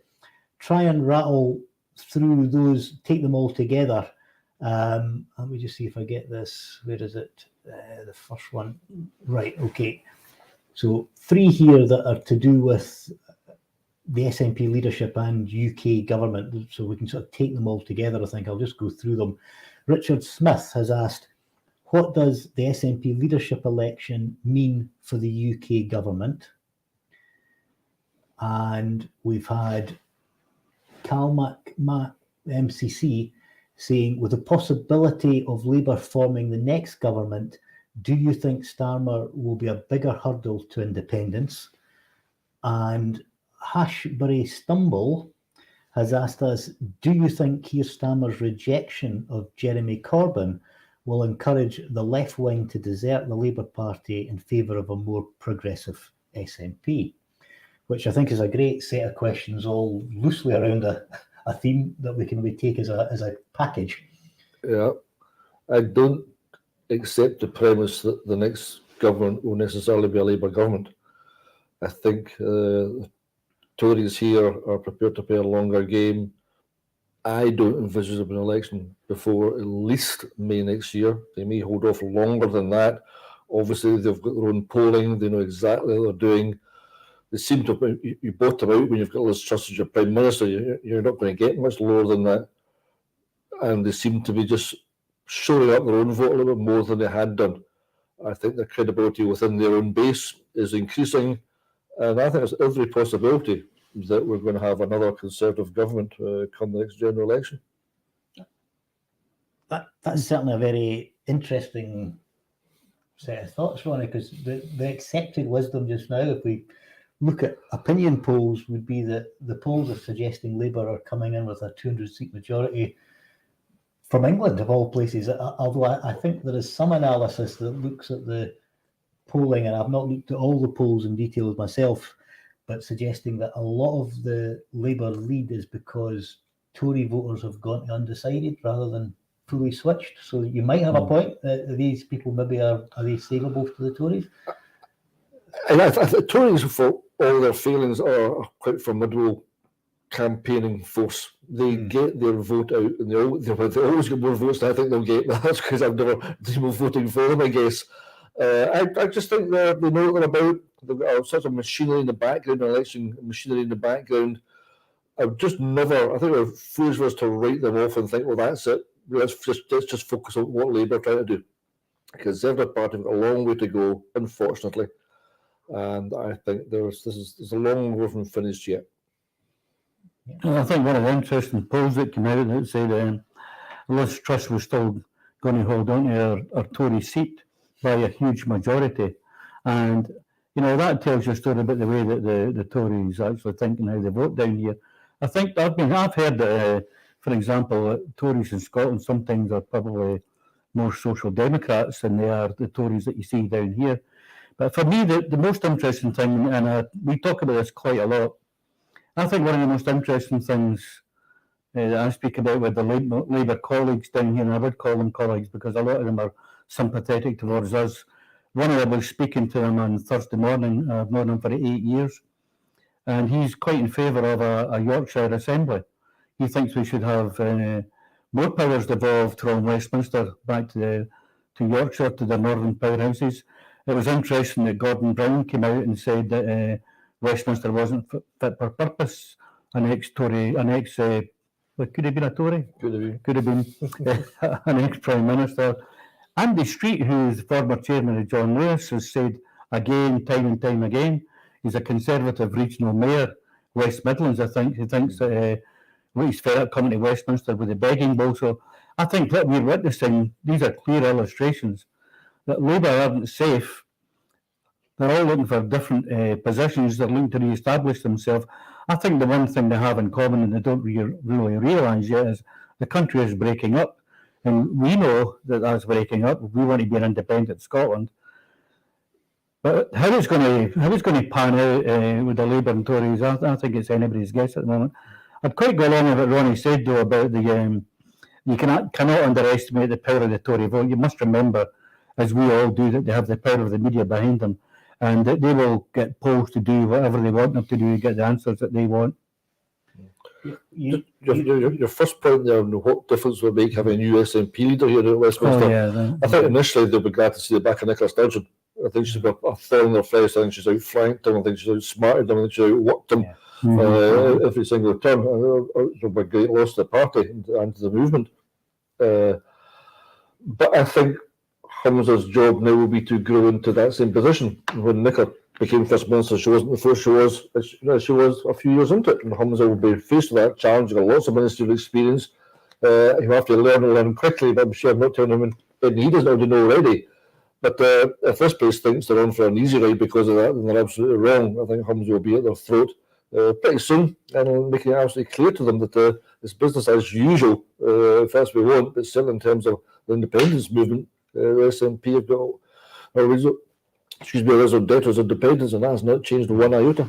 try and rattle through those, take them all together. Let me just see if I get this. Where is it? The first one. Right, okay. So 3 here that are to do with the SNP leadership and UK government, so we can sort of take them all together. I think I'll just go through them. Richard Smith has asked, what does the SNP leadership election mean for the UK government? And we've had Calmac MCC saying, with the possibility of Labour forming the next government, do you think Starmer will be a bigger hurdle to independence? And Hashbury Stumble has asked us, do you think Keir Starmer's rejection of Jeremy Corbyn will encourage the left wing to desert the Labour Party in favour of a more progressive SNP? Which I think is a great set of questions, all loosely around a theme that we can take as a package. Yeah, I don't accept the premise that the next government will necessarily be a Labour government. I think the Tories here are prepared to play a longer game. I don't envisage an election before at least May next year. They may hold off longer than that. Obviously, they've got their own polling. They know exactly what they're doing. They seem to, you bottom out when you've got Liz Truss as your Prime Minister. You're not going to get much lower than that. And they seem to be just shoring up their own vote a little bit more than they had done. I think their credibility within their own base is increasing. And I think there's every possibility that we're going to have another Conservative government come the next general election. That's certainly a very interesting set of thoughts, Ronnie, because the accepted wisdom just now, if we look at opinion polls would be that the polls are suggesting Labour are coming in with a 200-seat majority from England, of all places. Although I think there is some analysis that looks at the polling, and I've not looked at all the polls in detail myself, but suggesting that a lot of the Labour lead is because Tory voters have gone to undecided rather than fully switched. So you might have a point that these people maybe are they savable to the Tories? And I think Tories, for all their failings, are quite formidable campaigning force. They get their vote out, and they always get more votes than I think they'll get. That's because I've never been voting for them, I guess. I just think they know what they're about. They've got such a machinery in the background, election machinery in the background. I've just never, I think we're foolish for us to write them off and think, well, that's it. Let's just focus on what Labour are trying to do. The Conservative Party have got a long way to go, unfortunately. And I think there's a long road from finished yet. I think one of the interesting polls that came out that said Liz Truss was still going to hold on to her Tory seat by a huge majority. And, that tells you a story about the way that the Tories actually think and how they vote down here. I think I've heard that, for example, Tories in Scotland sometimes are probably more social democrats than they are the Tories that you see down here. But for me, the most interesting thing, and we talk about this quite a lot, I think one of the most interesting things that I speak about with the Labour colleagues down here, and I would call them colleagues because a lot of them are sympathetic towards us. One of them was speaking to him on Thursday morning. I've known him for 8 years, and he's quite in favour of a Yorkshire Assembly. He thinks we should have more powers devolved from Westminster back to Yorkshire, to the northern powerhouses. It was interesting that Gordon Brown came out and said that Westminster wasn't fit for purpose. Could have been a Tory? Could have been an ex-Prime Minister. Andy Street, who is the former chairman of John Lewis, has said again, time and time again, he's a Conservative regional mayor, West Midlands, I think. He thinks that he's fed up coming to Westminster with the begging bowl. So I think what we're witnessing, these are clear illustrations that Labour aren't safe. They're all looking for different positions. They're looking to re-establish themselves. I think the one thing they have in common, and they don't really realise yet, is the country is breaking up. And we know that that's breaking up. We want to be an independent Scotland. But how it's going to pan out with the Labour and Tories, I think it's anybody's guess at the moment. I'd quite go along with what Ronnie said, though, about you cannot underestimate the power of the Tory vote. You must remember, as we all do, that they have the power of the media behind them, and that they will get polls to do whatever they want them to do to get the answers that they want. Your first point there, what difference will it make having a new SNP leader here at Westminster? I think initially they'll be glad to see the back of Nicola Sturgeon. I think she's got a thorn in their flesh. I think she's outflanked them. I think she's outsmarted them. I think she's outworked them every single turn. It'll be a great loss to the party and to the movement. But I think Humza's job now will be to grow into that same position. When Nicola became First Minister, she wasn't before she was a few years into it. And Humza will be faced with that challenge. He's got lots of ministerial experience. He'll have to learn quickly, but I'm sure I'm not telling him anything he doesn't already know already. But if this place thinks they're on for an easy ride because of that, then they're absolutely wrong. I think Humza will be at their throat pretty soon, and making it absolutely clear to them that it's business as usual, if that's what we want. But still, in terms of the independence movement, the SNP have got a reserve debtors independence, and that's not changed one iota.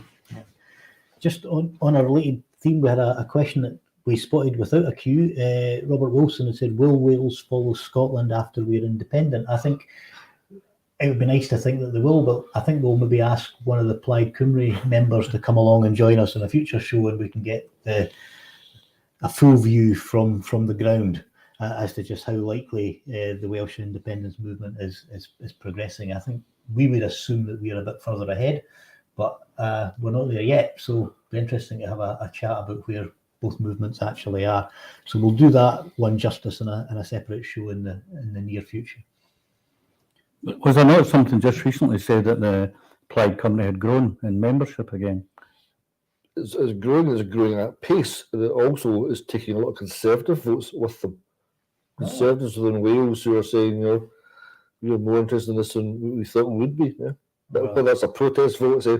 Just on a related theme, we had a question that we spotted without a cue. Robert Wilson had said, "Will Wales follow Scotland after we're independent?" I think it would be nice to think that they will, but I think we'll maybe ask one of the Plaid Cymru members to come along and join us in a future show, and we can get a full view from the ground as to just how likely the Welsh independence movement is progressing. I think we would assume that we're a bit further ahead, but we're not there yet. So it'll be interesting to have a chat about where both movements actually are. So we'll do that one justice in a separate show in the near future. Was there not something just recently said that the Plaid Cymru had grown in membership again? It's growing at pace, and it also is taking a lot of Conservative votes with them. Conservatives within Wales who are saying, we're more interested in this than we thought we would be. Yeah? But that's a protest vote. Say,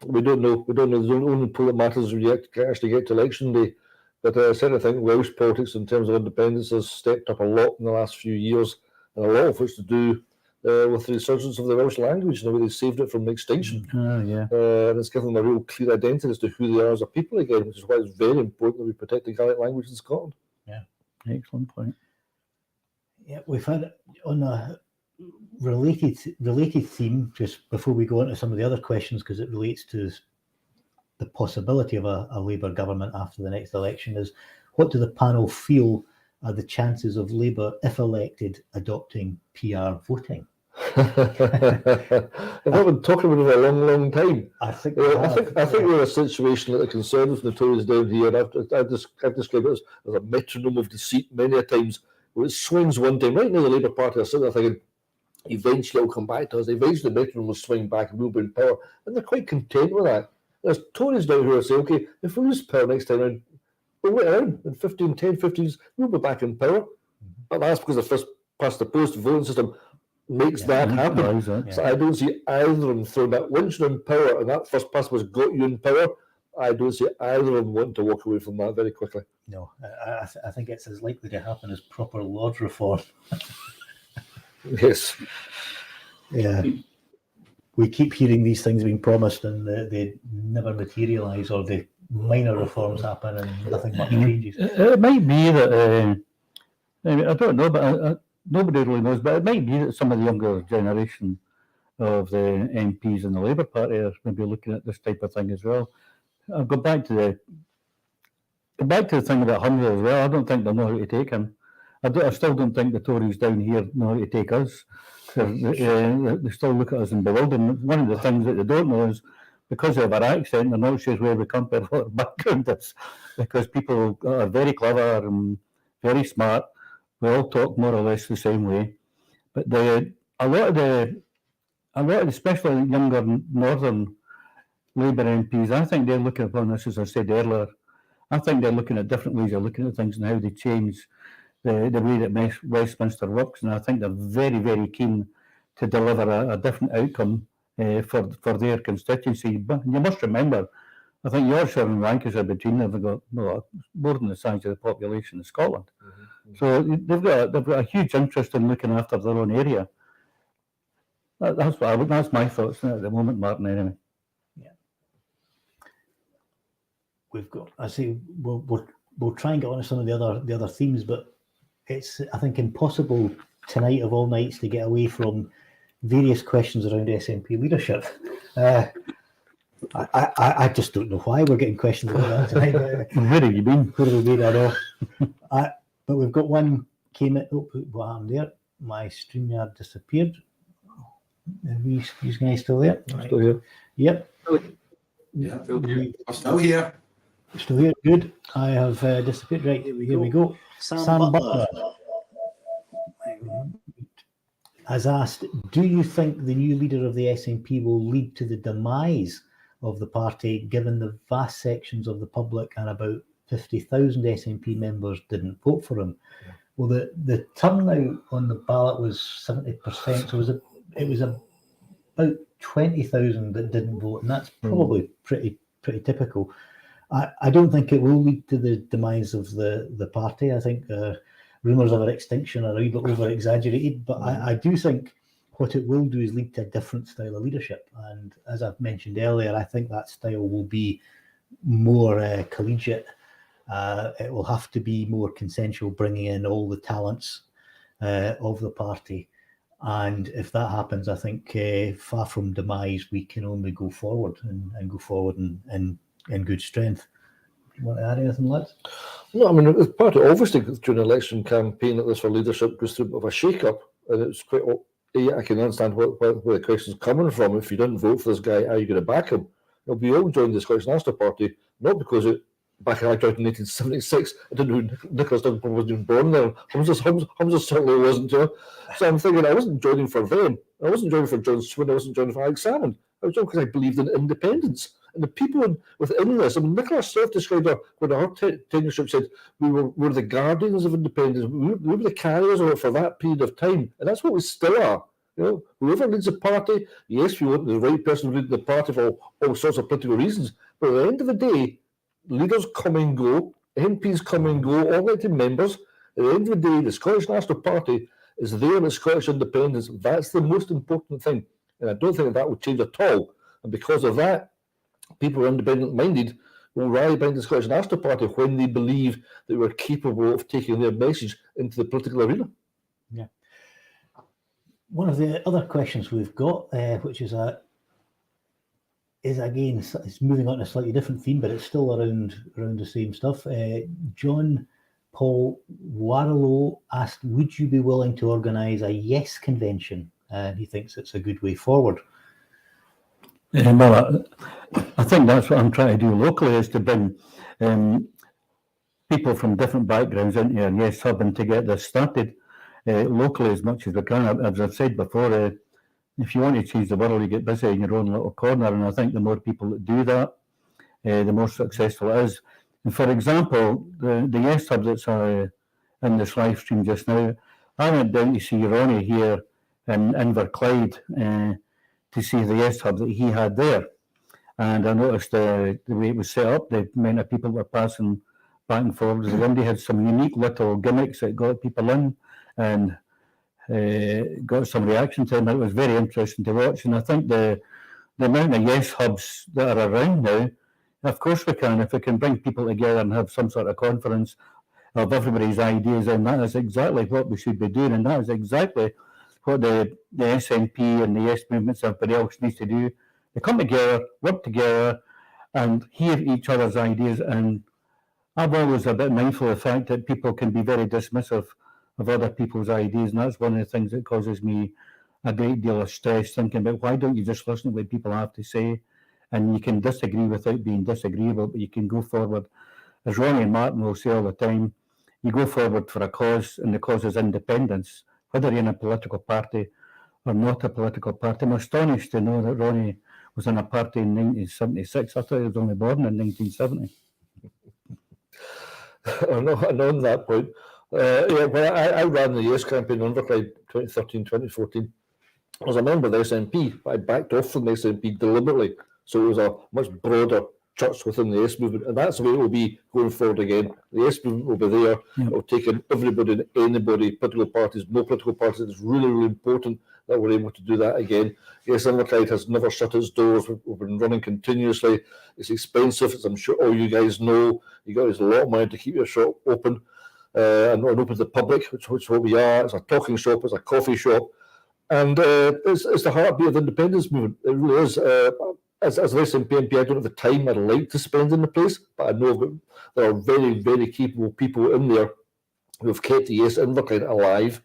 We don't know. We don't know. There's only poll that matters when you actually get to election day. But I certainly think Welsh politics in terms of independence has stepped up a lot in the last few years, and a lot of which to do with the resurgence of the Welsh language and the way they saved it from extinction. Oh, yeah. And it's given them a real clear identity as to who they are as a people again, which is why it's very important that we protect the Gaelic language in Scotland. Yeah, excellent point. Yeah, we've had on a related theme, just before we go on to some of the other questions, because it relates to the possibility of a Labour government after the next election, is what do the panel feel are the chances of Labour, if elected, adopting PR voting? I've been talking about it for a long, long time. I think we're in a situation that the Conservatives and the Tories down here, I've described it as a metronome of deceit many a times, where it swings one time. Right now, the Labour Party are sitting there thinking, eventually it'll come back to us, eventually the metronome will swing back and we'll be in power. And they're quite content with that. There's Tories down here who say, okay, if we lose power next time around, we'll wait around in 10, 15 years, we'll be back in power. But that's because the first past the post voting system makes that happen. So I don't see either of them throwing that. Once you're in power and that first pass was got you in power, I don't see either of them wanting to walk away from that very quickly. No, I think it's as likely to happen as proper Lord reform. Yes. Yeah. We keep hearing these things being promised and they never materialise, or the minor reforms happen and nothing much changes. It might be that, I don't know, but nobody really knows, but it might be that some of the younger generation of the MPs in the Labour Party are maybe looking at this type of thing as well. I'll go back to the thing about Humber as well. I don't think they'll know how to take him. I still don't think the Tories down here know how to take us. They still look at us in bewilderment. One of the things that they don't know is because of our accent, they're not sure where we come from, what our background is. Because people are very clever and very smart. We all talk more or less the same way. But a lot of the, especially younger northern Labour MPs, I think they're looking upon this, as I said earlier. I think they're looking at different ways of looking at things and how they change the way that Westminster works, and I think they're very, very keen to deliver a different outcome for their constituency. But you must remember, I think Yorkshire and Lancashire between them have got more than the size of the population of Scotland. So they've got a huge interest in looking after their own area. That's my thoughts at the moment, Martin. Anyway. Yeah. We've got. I say we'll try and get on to some of the other themes, but it's, I think, impossible tonight of all nights to get away from various questions around SNP leadership. I just don't know why we're getting questions about that tonight. Where have you been? Where have we been? I know. But we've got one came in. Oh, what happened there? My StreamYard disappeared. Are these guys still there? Still here. Yep. Yeah, I'm still here. Still here. Good. I have disappeared. Right, here we go. Sam Butler has asked, do you think the new leader of the SNP will lead to the demise of the party, given the vast sections of the public and about 50,000 SNP members didn't vote for him? Yeah. Well, the turnout on the ballot was 70%, so it was about 20,000 that didn't vote, and that's probably pretty typical. I don't think it will lead to the demise of the party. I think rumours of an extinction are either over-exaggerated, but I do think what it will do is lead to a different style of leadership. And as I've mentioned earlier, I think that style will be more collegiate. It will have to be more consensual, bringing in all the talents of the party. And if that happens, I think far from demise, we can only go forward and go forward in good strength. You want to add anything, lads? No, I mean, it's part of, obviously, during an election campaign like this for leadership goes through a bit of a shake-up, and it's quite, I can understand where the question's coming from. If you didn't vote for this guy, how are you going to back him? We all joined the Scottish National Party, not because back I joined in 1976, I didn't know Nicholas Duncan was even born there. Humza certainly wasn't, you know. So I'm thinking I wasn't joining for them. I wasn't joining for John Swin, I wasn't joining for Alex Salmond. I was joining because I believed in independence. And the people within this, I mean, Nicola self-described when her tenureship said we're the guardians of independence. We were the carriers of it for that period of time, and that's what we still are. You know, whoever leads the party, yes, we want the right person leading the party for all sorts of political reasons. But at the end of the day, leaders come and go, MPs come and go, elected members. At the end of the day, the Scottish National Party is there in the Scottish independence. That's the most important thing. And I don't think that will change at all. And because of that, people who are independent-minded will rally behind the Scottish National Party when they believe that we're capable of taking their message into the political arena. Yeah. One of the other questions we've got, which is again, it's moving on to a slightly different theme, but it's still around the same stuff. John Paul Warlow asked, would you be willing to organise a yes convention? And he thinks it's a good way forward. Well, I think that's what I'm trying to do locally, is to bring people from different backgrounds into a yes hub and to get this started locally as much as we can. As I've said before, if you want to change the world, you get busy in your own little corner, and I think the more people that do that, the more successful it is. And for example, the yes hub that's in this live stream just now, I went down to see Ronnie here in Inverclyde to see the yes hub that he had there, and I noticed the way it was set up, the amount of people were passing back and forwards. The Lundy had some unique little gimmicks that got people in and got some reaction to them. It was very interesting to watch, and I think the amount of yes hubs that are around now, of course we can, if we can bring people together and have some sort of conference of everybody's ideas, and that is exactly what we should be doing, and that is exactly what the SNP and the yes movements and everybody else needs to do. They come together, work together, and hear each other's ideas. And I'm always a bit mindful of the fact that people can be very dismissive of other people's ideas, and that's one of the things that causes me a great deal of stress, thinking about why don't you just listen to what people have to say, and you can disagree without being disagreeable, but you can go forward. As Ronnie and Martyn will say all the time, you go forward for a cause, and the cause is independence, whether you're in a political party or not a political party. I'm astonished to know that Ronnie was in a party in 1976. I thought he was only born in 1970. And on that point, well, I ran the Yes campaign in Inverclyde 2013, 2014. I was a member of the SNP, but I backed off from the SNP deliberately. So it was a much broader church within the Yes movement, and that's the way it will be going forward again. The Yes movement will be there. It will take in everybody and anybody, political parties, no political parties. It's really, really important that we're able to do that again. Yes, Inverclyde has never shut its doors. We've been running continuously. It's expensive, as I'm sure all you guys know. You got a lot of money to keep your shop open and open to the public, which is what we are. It's a talking shop, it's a coffee shop, and it's the heartbeat of the independence movement. It really is. As an SNP MP, I don't have the time I'd like to spend in the place, but I know there are very, very capable people in there who have kept the Yes Inverclyde alive,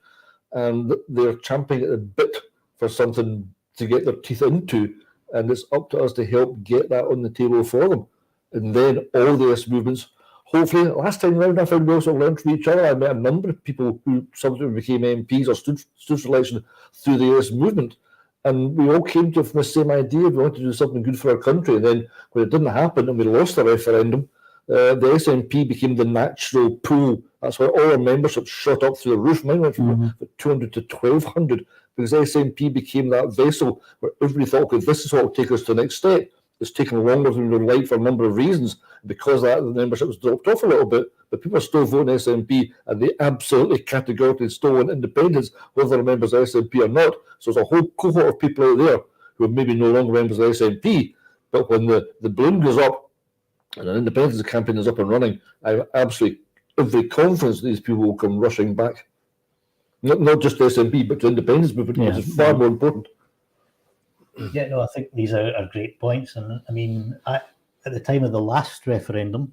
and they're champing at the bit for something to get their teeth into, and it's up to us to help get that on the table for them. And then all the Yes movements, hopefully, last time round I found we also learned from each other. I met a number of people who subsequently became MPs or stood for election through the Yes movement. And we all came to from the same idea. We wanted to do something good for our country. And then when it didn't happen and we lost the referendum, the SNP became the natural pool. That's why all our membership shot up through the roof. Mine went from 200 to 1,200 because the SNP became that vessel where everybody thought, okay, this is what will take us to the next step. It's taken longer than we would like for a number of reasons. Because of that, the membership was dropped off a little bit, but people are still voting SNP, and they absolutely categorically still want independence, whether they're members of SNP or not. So there's a whole cohort of people out there who are maybe no longer members of SNP, but when the balloon goes up and an independence campaign is up and running, I have absolutely every confidence that these people will come rushing back. Not just the SNP, but the independence movement, which is far more important. Yeah, no, I think these are great points. And I mean, at the time of the last referendum,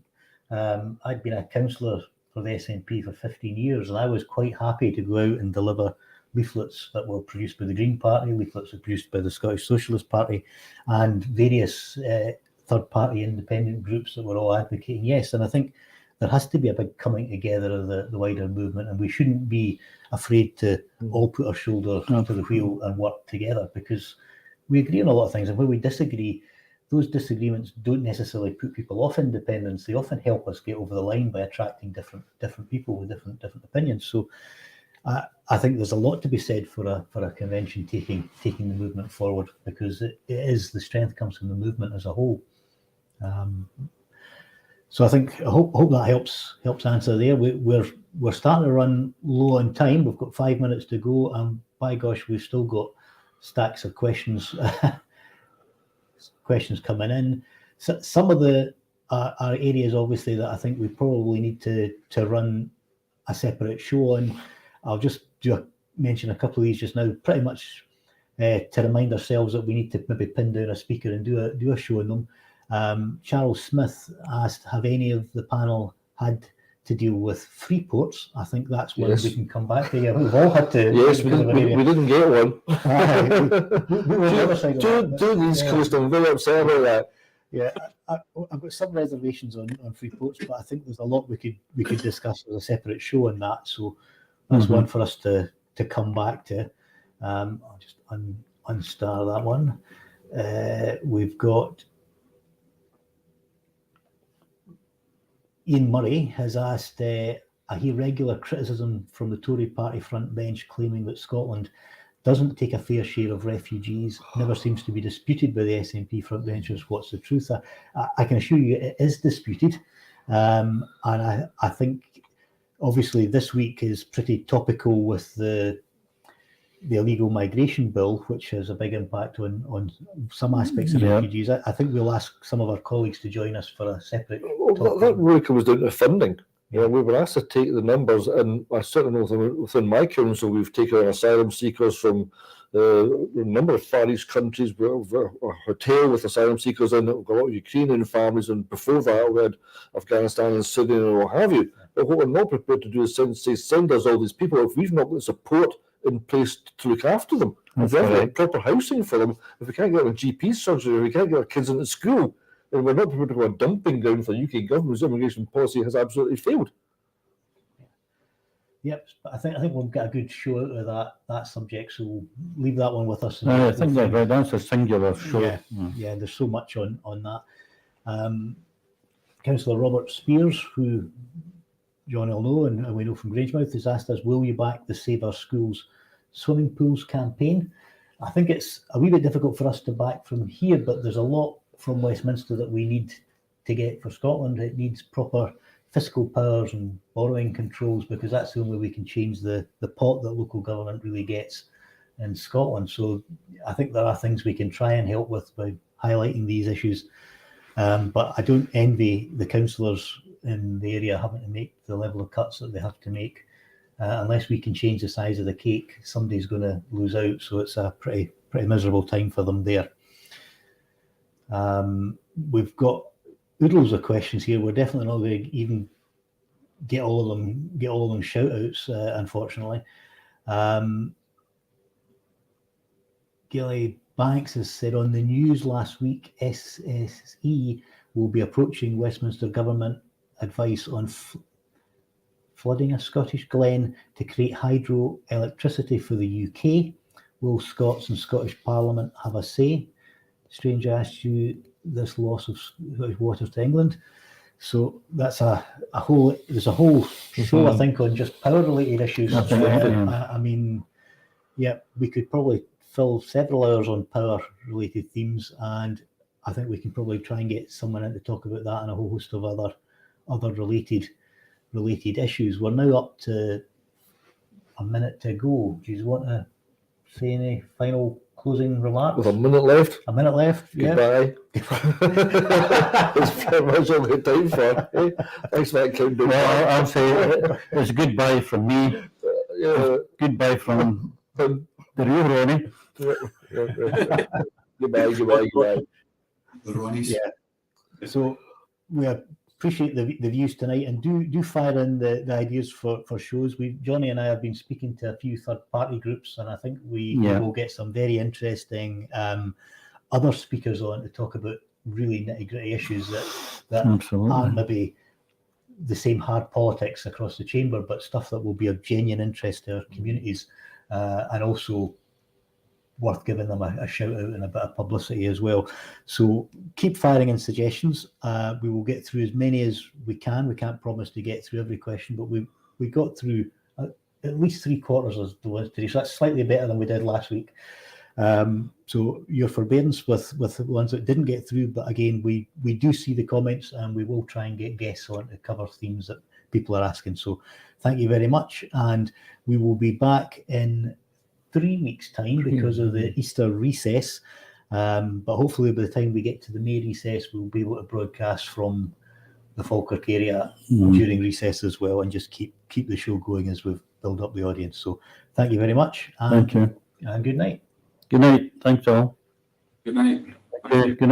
I'd been a councillor for the SNP for 15 years, and I was quite happy to go out and deliver leaflets that were produced by the Green Party, leaflets that were produced by the Scottish Socialist Party, and various third-party independent groups that were all advocating yes. And I think there has to be a big coming together of the wider movement, and we shouldn't be afraid to all put our shoulder to the wheel and work together, because we agree on a lot of things, and where we disagree, those disagreements don't necessarily put people off independence. They often help us get over the line by attracting different people with different opinions. So I think there's a lot to be said for a convention taking the movement forward, because it is, the strength comes from the movement as a whole. So I hope that helps answer there. We're starting to run low on time. We've got 5 minutes to go, and by gosh, we've still got stacks of questions coming in. So some of the are areas obviously that I think we probably need to run a separate show on. I'll just mention a couple of these just now, pretty much to remind ourselves that we need to maybe pin down a speaker and do a show on them. Charles Smith asked, have any of the panel had to deal with free ports? I think that's one we can come back to. Yeah, we've all had to. Yes, we didn't get one. We were on the other side of that. Do these coast, I'm very upset about that. Yeah, I've got some reservations on free ports, but I think there's a lot we could discuss as a separate show on that. So that's one for us to come back to. I'll just unstar that one. We've got Ian Murray has asked, I hear regular criticism from the Tory party front bench claiming that Scotland doesn't take a fair share of refugees, never seems to be disputed by the SNP frontbenchers. What's the truth? I can assure you it is disputed. And I think obviously this week is pretty topical with the illegal migration bill, which has a big impact on some aspects of refugees. I think we'll ask some of our colleagues to join us for a separate talk. That really comes down to funding. Yeah, we were asked to take the numbers, and I certainly know within my council we've taken on asylum seekers from a number of Far East countries. We have a hotel with asylum seekers in it. We've got a lot of Ukrainian families, and before that we had Afghanistan and Syria and what have you. But what we're not prepared to do is send us all these people if we've not got support in place to look after them. If we haven't got proper housing for them, if we can't get a GP surgery, if we can't get our kids into school, and we're not prepared to go a dumping ground for the UK government's immigration policy has absolutely failed. Yep, but I think we'll get a good show out of that subject, so we'll leave that one with us. I think that's right. That's a singular show. Yeah, there's so much on that. Councillor Robert Spears, who John will know and we know from Grangemouth, has asked us, will you back the Save Our Schools swimming pools campaign? I think it's a wee bit difficult for us to back from here, but there's a lot from Westminster that we need to get for Scotland. It needs proper fiscal powers and borrowing controls, because that's the only way we can change the pot that local government really gets in Scotland. So I think there are things we can try and help with by highlighting these issues. But I don't envy the councillors in the area having to make the level of cuts that they have to make. Unless we can change the size of the cake, somebody's going to lose out. So it's a pretty miserable time for them there. We've got oodles of questions here. We're definitely not going to even get all of them shout outs, unfortunately. Gilly Banks has said on the news last week, SSE will be approaching Westminster government advice on flooding a Scottish glen to create hydroelectricity for the UK. Will Scots and Scottish Parliament have a say? Strange I asked you this loss of Scottish waters to England. So that's there's a whole show, I think, on just power related issues. I mean, yeah, we could probably fill several hours on power related themes, and I think we can probably try and get someone in to talk about that and a whole host of other related issues. We're now up to a minute to go. Do you want to say any final closing remarks? With a minute left. A minute left. Goodbye. That's pretty much all we have time for. Eh? Thanks for that countdown. Well, I'll say it's goodbye from me. Goodbye from the real Ronnie. Goodbye. The Ronnies. Yeah. So we appreciate the views tonight, and do fire in the ideas for shows. Johnny and I have been speaking to a few third-party groups, and I think we will get some very interesting other speakers on to talk about really nitty-gritty issues that aren't maybe the same hard politics across the chamber, but stuff that will be of genuine interest to our communities, and also worth giving them a shout out and a bit of publicity as well. So keep firing in suggestions. We will get through as many as we can. We can't promise to get through every question, but we got through at least 3/4 as the ones today. So that's slightly better than we did last week. So your forbearance with the ones that didn't get through, but again, we do see the comments and we will try and get guests on to cover themes that people are asking. So thank you very much, and we will be back in 3 weeks' time because of the Easter recess. But hopefully by the time we get to the May recess, we'll be able to broadcast from the Falkirk area during recess as well, and just keep the show going as we build up the audience. So thank you very much, and, Thank you. and good night. Good night. Thanks all. Good night. Okay, good night.